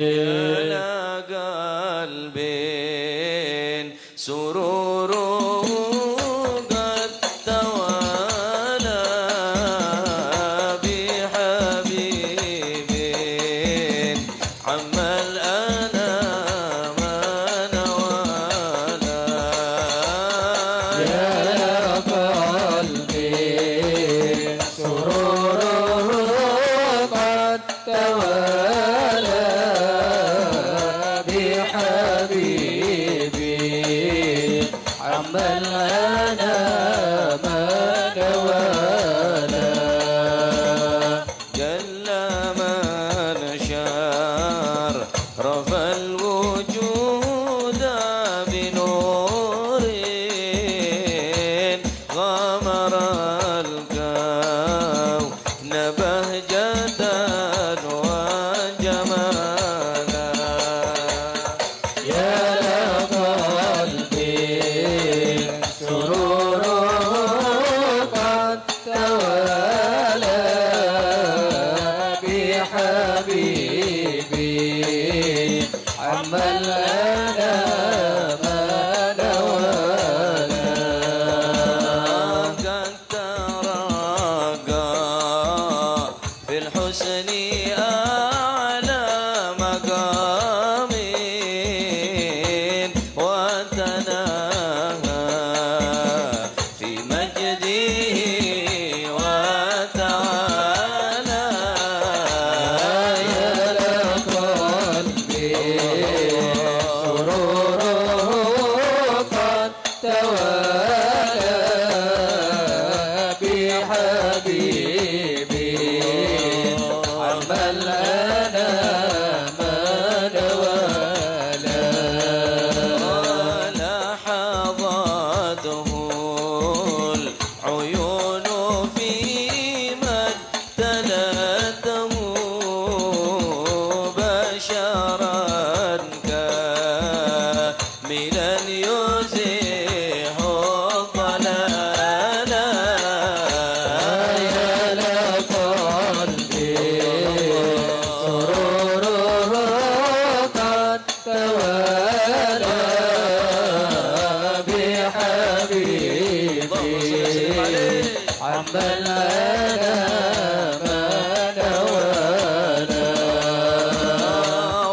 يا قلب سروره قد توالى بحبيب عم الأنام نوالا. يا قلبي سروره قد توالى بحبيبي عم الأنام نوالا. جل من شرف الوجود بنور غمر الكون بهجة وجمالا. يا قلبي سروره قد توالى بحبيبي عم الأنام نوالا. قد ترقى في الحسن أعلى مقام وتناهى في مجده وتعالى. يا قلبي سروره قد توالى بحبيبي عم الأنام نوالا. لحظته العيون في من تلته بشرا كاملا يزيح الضلالا. يا قلبي سروره قد توالى بحبيبي عم الأنام نوالا.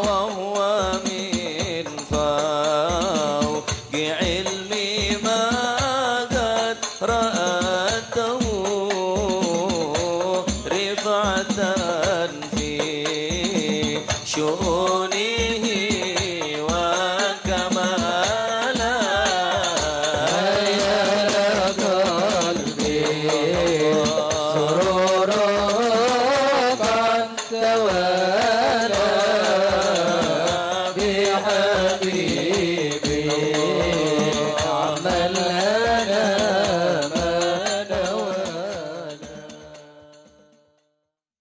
وهو من فوق علمي ما قد رأته رفعة في شؤونه وكمالا. يا قلبي سروره قد توالى